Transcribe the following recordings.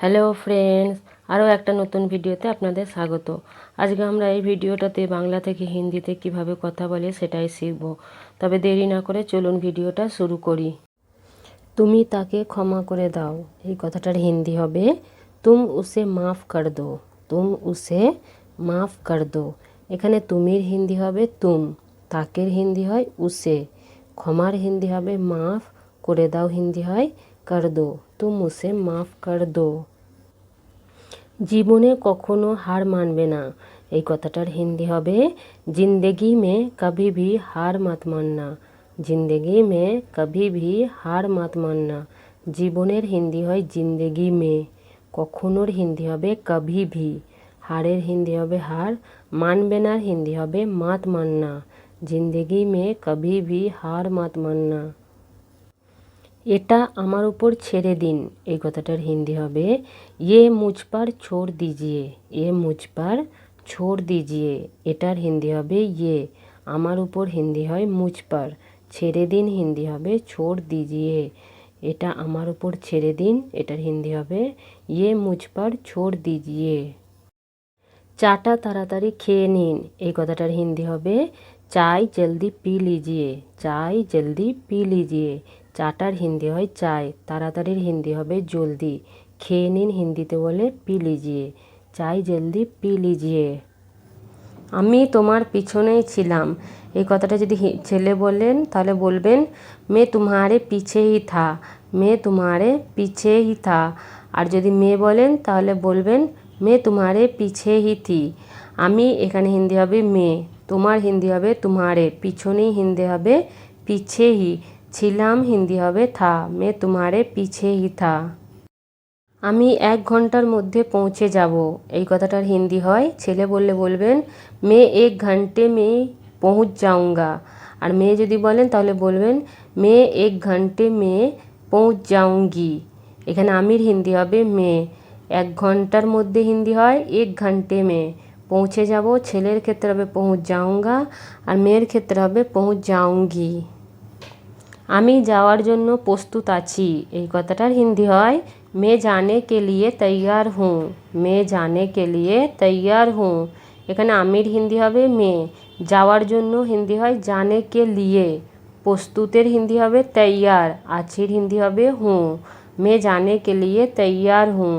Hello friends, আরও একটা নতুন ভিডিওতে আপনাদের স্বাগত। আজকে আমরা এই ভিডিওটাতে বাংলা থেকে হিন্দিতে কিভাবে কথা বলে সেটাই শিখব। তবে দেরি না করে চলুন ভিডিওটা শুরু করি। তুমি তাকে ক্ষমা করে দাও, এই কথাটার হিন্দি হবে তুম উসে মাফ কর দো। তুম উসে মাফ কর দো। এখানে তুমির হিন্দি হবে তুম, তাকের হিন্দি হয় উসে, ক্ষমার হিন্দি হবে মাফ, করে দাও হিন্দি হয় কর দো। তুম উসে মাফ কর দো। জীবনে কখনো হার মানবে না, এই কথাটার হিন্দি হবে জিন্দেগি মে কভি ভি হার মত মাননা। জিন্দেগি মে কভি ভি হার মত মাননা। জীবনের হিন্দি হয় জিন্দেগি মে, কখনোর হিন্দি হবে কভি ভি, হারের হিন্দি হবে হার, মানবে নার হিন্দি হবে মাত মাননা। জিন্দেগি মে কভি ভি হার মত মাননা। এটা আমার উপর ছেড়ে দিন, এই কথাটার হিন্দি হবে ইয়ে মুঝ পার ছোড় দিজিয়ে। ইয়ে মুঝ পার ছোড় দিজিয়ে। এটার হিন্দি হবে ইয়ে, আমার উপর হিন্দি হয় মুঝ পার, ছেড়ে দিন হিন্দি হবে ছোড় দিজিয়ে। এটা আমার উপর ছেড়ে দিন, এটার হিন্দি হবে ইয়ে মুঝ পার ছোড় দিজিয়ে। চাটা তাড়াতাড়ি খেয়ে নিন, এই কথাটার হিন্দি হবে চাই জলদি পি লিজিয়ে। চাই জলদি পি লিজিয়ে। চাটার হিন্দি হয় চাই, তাড়াতাড়ির হিন্দি হবে জলদি, খেয়ে নিন হিন্দিতে বলে পি লিজিয়ে। চাই জলদি পি লিজিয়ে। আমি তোমার পিছনেই ছিলাম, এই কথাটা যদি ছেলে বলেন তাহলে বলবেন মে তুমহারে পিছে হি থা। মে তুমহারে পিছে হি থা। আর যদি মেয়ে বলেন তাহলে বলবেন মে তুমহারে পিছে হি থি। আমি এখানে হিন্দি হবে মেয়ে, তোমার হিন্দি হবে তুমহারে, পিছনেই হিন্দি হবে পিছে হি, ছিলাম হিন্দি হবে থা। মে তুমহারে পিছে হি থা। আমি 1 ঘন্টার মধ্যে পৌঁছে যাব, এই কথাটার হিন্দি হয় ছেলে বললে বলবেন মে 1 ঘন্টে মে পৌঁছ যাউঙ্গা। আর মেয়ে যদি বলেন তাহলে বলবেন মে 1 ঘন্টে মে পৌঁছ যাউঙ্গি। এখানে আমির হিন্দি হবে মে, 1 ঘন্টার মধ্যে হিন্দি হয় 1 ঘন্টে মে, পৌঁছে যাব ছেলের ক্ষেত্রে হবে পৌঁছ যাউঙ্গা, আর মেয়ের ক্ষেত্রে হবে পৌঁছ যাউঙ্গি। আমি যাওয়ার জন্য প্রস্তুত আছি, এই কথাটার হিন্দি হয় মে জানে কে লিয়ে তৈয়ার হুঁ। মে জানে কে লিয়ে তৈয়ার হুঁ। এখানে আমির হিন্দি হবে মে, যাওয়ার জন্য হিন্দি হয় জানে কে লিয়ে, প্রস্তুতের হিন্দি হবে তৈয়ার, আছির হিন্দি হবে হুঁ। মে জানে কে লিয়ে তৈয়ার হুঁ।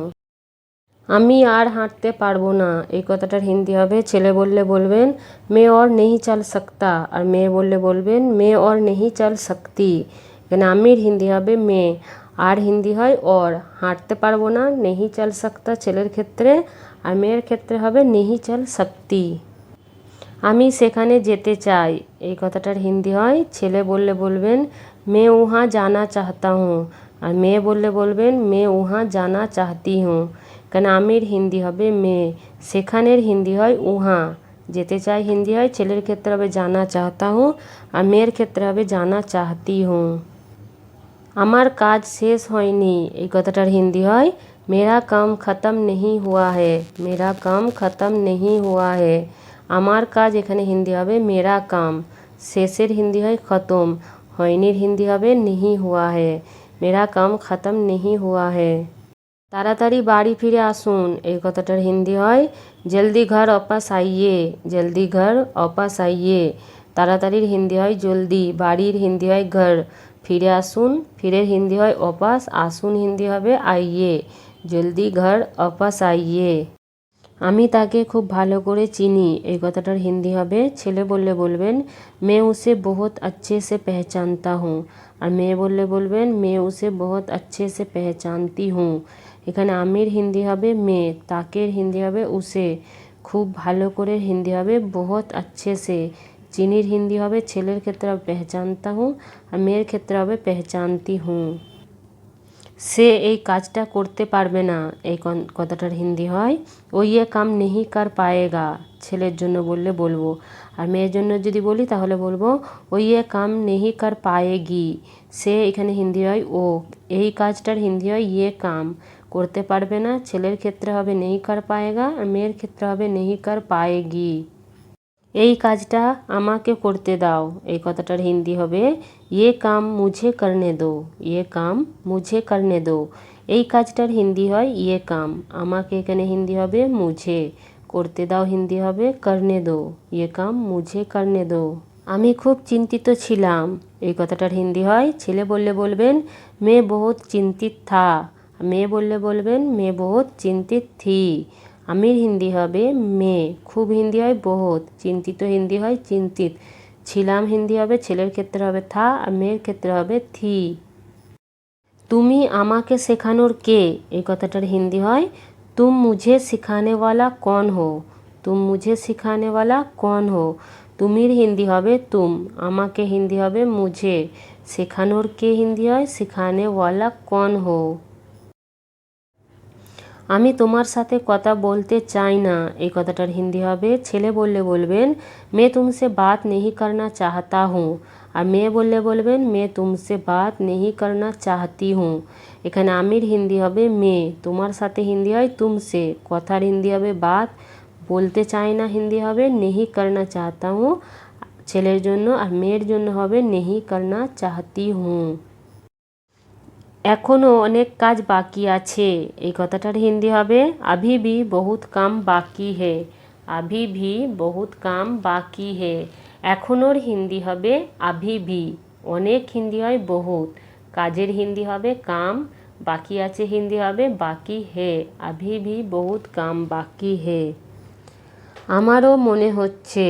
আমি আর হাঁটতে পারবো না, এই কথাটার হিন্দি হবে ছেলে বললে বলবেন মে और नहीं चल सकता, আর মেয়ে বললে বলবেন মে और नहीं चल सकती। এখানে আমির হিন্দি হবে মে, আর হিন্দি হয় और, হাঁটতে পারবো না नहीं चल सकता ছেলের ক্ষেত্রে, আর মেয়ের ক্ষেত্রে হবে नहीं चल सकती। আমি সেখানে যেতে চাই, এই কথাটার হিন্দি হয় ছেলে বললে বলবেন মে উহা জানা চাহতা হুঁ, আর মেয়ে বললে বলবেন মে উহা জানা চাহতি হুঁ। কেন আমির হিন্দি হবে মে, সেখানের হিন্দি হয় উহা, যেতে চাই হিন্দি হয় ছেলের ক্ষেত্রে হবে জানা চাহতা হুঁ, আর মেয়ের ক্ষেত্রে হবে জানা চাহতি হুঁ। আমার কাজ শেষ হয়নি, এই কথাটার হিন্দি হয় মেরা কাম খতম নেহি হুয়া হে। মেরা কাম খতম নেহি হুয়া হে। আমার কাজ এখানে হিন্দি হবে মেরা কাম, শেষের হিন্দি হয় খতম, হয়নির হিন্দি হবে নেহি হুয়া হে। মেরা কাম খতম নেহি হুয়া হে। তাড়াতাড়ি বাড়ি ফিরে আসুন, এই কথাটার হিন্দি হয় জলদি ঘর অপাস আইয়ে। জলদি ঘর অপাস আইয়ে। তাড়াতাড়ির হিন্দি হয় জলদি, বাড়ির হিন্দি হয় ঘর, ফিরে আসুন, ফিরের হিন্দি হয় অপাস, আসুন হিন্দি হবে আইয়ে। জলদি ঘর অপাস আইয়ে। আমি তাকে খুব ভালো করে চিনি, এই কথাটার হিন্দি হবে ছেলে বললে বলবেন মে উসে বহুত अच्छे से पहचानता हूँ, আর মেয়ে বললে বলবেন মে উসে বহুত अच्छे से पहचानती हूँ। এখানে আমির হিন্দি হবে মে, তাকের হিন্দি হবে উসে, খুব ভালো করে হিন্দি হবে বহুত अच्छे से, চিনির হিন্দি হবে ছেলের ক্ষেত্রে হবে পেহচানতা হুঁ, আর মেয়ের ক্ষেত্রে হবে পেহচানতি হুঁ। সে এই কাজটা করতে পারবে না, এই কথাটার হিন্দি হয় ও ইয়ে কাম নেহি কর পায়েগা, ছেলের জন্য বললে বলবো, আর মেয়ের জন্য যদি বলি তাহলে বলবো ও ইয়ে কাম নেহি কর পায়েগি। সে এখানে হিন্দি হয় ও, এই কাজটার হিন্দি হয় ইয়ে কাম, করতে পারবে না ছেলের ক্ষেত্রে হবে নেহি কর পায়েগা, আর মেয়ের ক্ষেত্রে হবে নেহি কর পায়েগি। এই কাজটা আমাকে করতে দাও, এই কথাটার হিন্দি হবে ইয়ে কাম মুঝে করনে দো। ইয়ে কাম মুঝে করনে দো। এই কাজটার হিন্দি হয় ইয়ে কাম। আমাকে এখানে হিন্দি হবে মুঝে। করতে দাও হিন্দি হবে করনে দো। ইয়ে কাম মুঝে করনে দো। আমি খুব চিন্তিত ছিলাম, এই কথাটার হিন্দি হয় ছেলে বললে বলবেন मैं बहुत চিন্তিত था। মেয়ে বললে বলবেন मैं बहुत চিন্তিত थी। আমির হিন্দি হবে মে। খুব হিন্দি হয় বহুত। চিন্তিত হিন্দি হয় চিন্তিত। ছিলাম হিন্দি হবে ছেলের ক্ষেত্রে হবে থা আর মেয়ের ক্ষেত্রে হবে থি। তুমি আমাকে শেখানোর কে, এই কথাটার হিন্দি হয় তুম মুঝে সিখানে ওয়ালা কন হো। তুম মুঝে সিখানে ওয়ালা কন হো। তুমির হিন্দি হবে তুম, আমাকে হিন্দি হবে মুঝে, শেখানোর কে হিন্দি হয় সিখানে ওয়ালা কন হো। আমি তোমার সাথে কথা বলতে চাই না, এই কথাটার হিন্দি হবে ছেলে বললে বলবেন मैं तुमसे बात नहीं करना चाहता हूँ। আর মেয়ে বললে বলবেন मैं तुमसे बात नहीं करना चाहती हूँ। এখানে আমির হিন্দি হবে মেয়ে, তোমার সাথে হিন্দি হয় তুমসে, কথার হিন্দি হবে বাত, বলতে চাই না হিন্দি হবে नहीं करना चाहता हूँ ছেলের জন্য, আর মেয়ের জন্য হবে नहीं करना चाहती हूँ। এখনও অনেক কাজ বাকি আছে, এই কথাটার হিন্দি হবে अभी भी बहुत काम बाकी है। अभी भी बहुत काम बाकी है। এখনোর হিন্দি হবে अभी भी। অনেক হিন্দি হয় বহুত। কাজের হিন্দি হবে কাম। বাকি আছে হিন্দি হবে বাকি হে। अभी भी बहुत काम बाकी है। আমারও মনে হচ্ছে,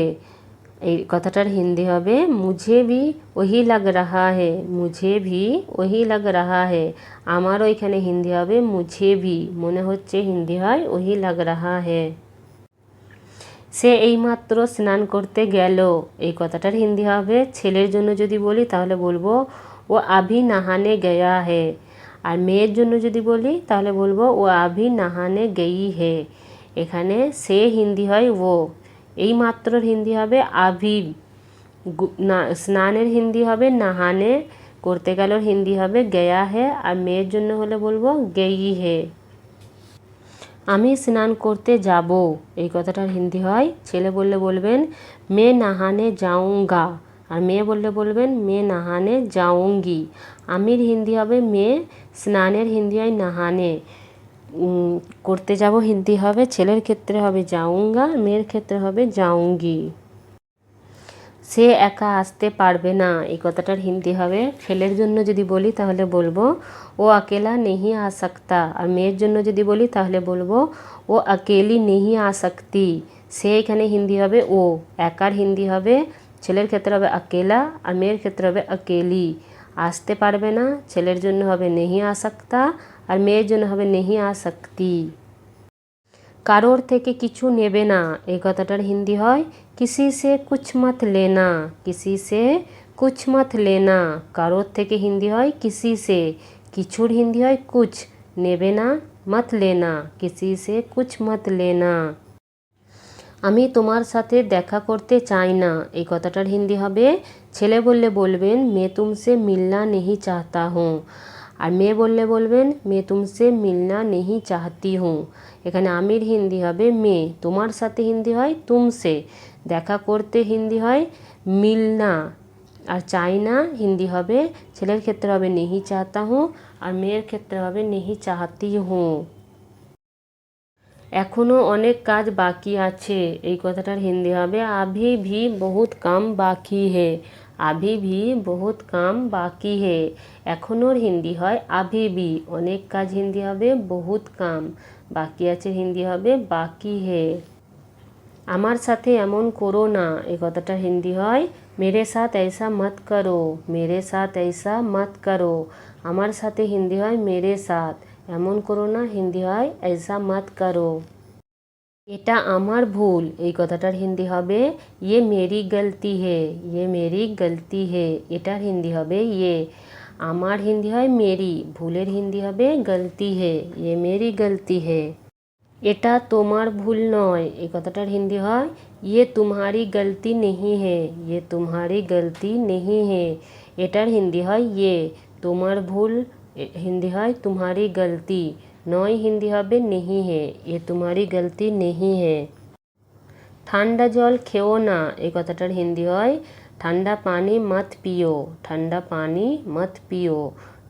এই কথাটার হিন্দি হবে মুঝে ভি ওহি লাগ রাহা হে। মুঝে ভি ওহি লাগ রাহা হে। আমারও এখানে হিন্দি হবে মুঝে ভি, মনে হচ্ছে হিন্দি হয় ওহি লাগ রাহা হে। সে এইমাত্র স্নান করতে গেল, এই কথাটার হিন্দি হবে ছেলের জন্য যদি বলি তাহলে বলবো ও আভি নাহানে গয়া হে। আর মেয়ের জন্য যদি বলি তাহলে বলবো ও আভি নাহানে গেই হে। এখানে সে হিন্দি হয় ও, এই মাত্রর হিন্দি হবে আভি, স্নানের হিন্দি হবে নাহানে, করতে গেলের হিন্দি হবে গয়া হে, আর মেয়ের জন্য হলে বলবো গেই হে। আমি স্নান করতে যাব, এই কথাটার হিন্দি হয় ছেলে বললে বলবেন মে নাহানে যাউঙ্গা, আর মেয়ে বললে বলবেন মে নাহানে যাউঙ্গি। আমির হিন্দি হবে মে, স্নানের হিন্দি হয় নাহানে, করতে যাব হিন্দি হবে ছেলের ক্ষেত্রে হবে যাউঙ্গা, মেয়ের ক্ষেত্রে হবে যাউঙ্গি। সে একা আসতে পারবে না, এই কথাটার হিন্দি হবে ছেলের জন্য যদি বলি তাহলে বলবো ও अकेला नहीं आ सकता, আর মেয়ের জন্য যদি বলি তাহলে বলবো ও अकेली नहीं आ सकती। সে এখানে হিন্দি হবে ও, একার হিন্দি হবে ছেলের ক্ষেত্রে হবে अकेला আর মেয়ের ক্ষেত্রে হবে अकेली। আসতে পারবে না ছেলের জন্য হবে नहीं आ सकता আর মেয়ের জন্য হবে नहीं आ सकती। কারোর থেকে কিছু নেবে না, এই কথাটার হিন্দি হয় কিসি সে কুছ মত লেনা। কিসি সে কুছ মত লেনা। কারোর থেকে হিন্দি হয় কিসি সে, কিছুর হিন্দি হয় কুছ, নেবে না মত লেনা, কিসি সে কুছ মত লেনা। আমি তোমার সাথে দেখা করতে চাই না, এই কথাটার হিন্দি হবে ছেলে বললে বলবেন मैं तुमसे मिलना नहीं चाहता हूँ, আর মেয়ে বললে বলবেন मैं तुमसे मिलना नहीं चाहती हूँ। এখানে আমির হিন্দি হবে মেয়ে, তোমার সাথে হিন্দি হয় তুমসে, দেখা করতে হিন্দি হয় মিলনা, আর চাই না হিন্দি হবে ছেলের ক্ষেত্রে হবে नहीं चाहता हूँ আর মেয়ের ক্ষেত্রে হবে नहीं चाहती हूँ। এখনও অনেক কাজ বাকি আছে, এই কথাটার হিন্দি হবে আভি ভি বহুত কাম বাকি হে। আভি ভি বহুত কাম বাকি হে। এখনোর হিন্দি হয় আভি ভি, অনেক কাজ হিন্দি হবে বহুত কাম, বাকি আছে হিন্দি হবে বাকি হে। আমার সাথে এমন করো না, এই কথাটা হিন্দি হয় মেরে সাথ ऐसा मत करो। मेरे साथ ऐसा मत करो। আমার সাথে হিন্দি হয় মেরে সাথ, এমন করো না হিন্দি হয় ऐसा मत करो। এটা আমার ভুল, এই কথাটার হিন্দি হবে ये मेरी गलती है। ये मेरी गलती है। এটার হিন্দি হবে ये। আমার হিন্দি হয় মেরি, ভুলের হিন্দি হবে গলতি হে। ये मेरी गलती है। এটা তোমার ভুল নয়, এই কথাটার হিন্দি হয় ये तुम्हारी गलती नहीं है। ये तुम्हारी गलती नहीं है। এটার হিন্দি হয় ये। তোমার ভুল হিন্দি হয় तुम्हारी गलती, নয় হিন্দি হবে नहीं है। ये तुम्हारी गलती नहीं है। ঠান্ডা জল খেও না, এই কথাটার হিন্দি হয় ঠান্ডা পানি মত পিও। ঠান্ডা পানি মত পিও।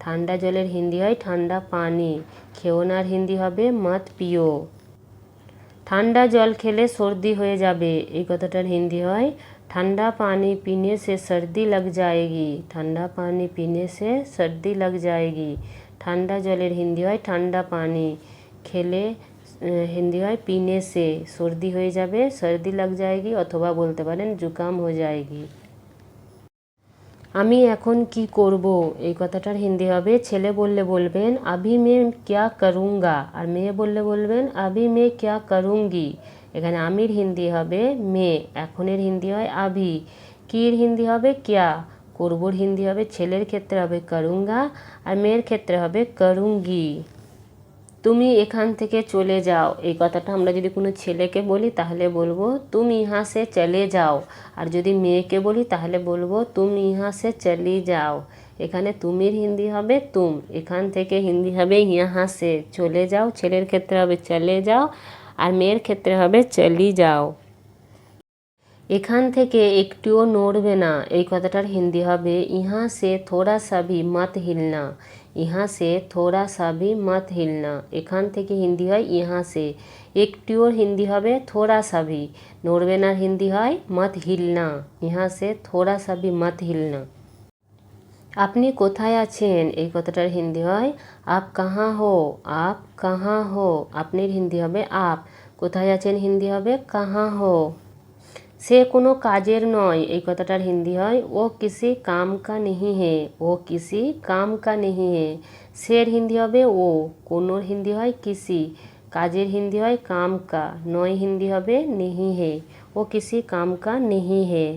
ঠান্ডা জলের হিন্দি হয় ঠান্ডা পানি। খেও নার হিন্দি হবে মত পিও। ঠান্ডা জল খেলে সর্দি হয়ে যাবে, এই কথাটার হিন্দি হয় ঠান্ডা পানি पीने से सर्दी लग जाएगी। ঠান্ডা পানি पीने से सर्दी लग जाएगी। ঠান্ডা জলের হিন্দি হয় ঠান্ডা পানি, খেলে হিন্দি হয় पीने से সর্দি হয়ে যাবে, सर्दी लग जाएगी, অথবা বলতে পারেন जुकाम हो जाएगी। আমি এখন কি করব, এই কথাটার হিন্দি হবে ছেলে বললে বলবেন अभी मैं क्या करूँगा, আর মেয়ে বললে বলবেন अभी मैं क्या करूँगी। এখানে আমির হিন্দি হবে মে, এখনের হিন্দি হয় আভি, কির হিন্দি হবে ক্যা, করবোর হিন্দি হবে ছেলের ক্ষেত্রে হবে করুঙ্গা আর মেয়ের ক্ষেত্রে হবে করুঙ্গি। তুমি এখান থেকে চলে যাও, এই কথাটা আমরা যদি কোনো ছেলেকে বলি তাহলে বলবো তুম ইহা সে চলে যাও, আর যদি মেয়েকে বলি তাহলে বলবো তুম ইহা সে চলি যাও। এখানে তুমির হিন্দি হবে তুম, এখান থেকে হিন্দি হবে ইহা সে, চলে যাও ছেলের ক্ষেত্রে হবে চলে যাও আর মেয়ের ক্ষেত্রে হবে চলি যাও। এখান থেকে একটুও নড়বে না, এই কথাটার হিন্দি হবে ইহা সে থোড়া সা ভি মত হিলনা। ইহা সে থোড়া সা ভি মত হিলনা, এখান থেকে হিন্দি হয় ইহা সে, একটুওর হিন্দি হবে থোড়া সা ভি, নড়বে নার হিন্দি হয় মত হিলনা। ইহা সে থোড়া সা ভি মত হিলনা। আপনি কোথায় আছেন, এই কথাটার হিন্দি হয় আপ কাহা হো। আপ কাহা হো, আপনির হিন্দি হবে আপ, কোথায় আছেন হিন্দি হবে কাহা হো। সে কোনো কাজের নয়, এই কথাটার হিন্দি হয় ও কিসি কাম কা নেহি হে। ও কিসি কাম কা নেহি হে, সের হিন্দি হবে ও, কোনোর হিন্দি হয় কিসি, কাজের হিন্দি হয় কাম কা, নয় হিন্দি হবে নেহি হে। ও কিসি কাম কা নেহি হে।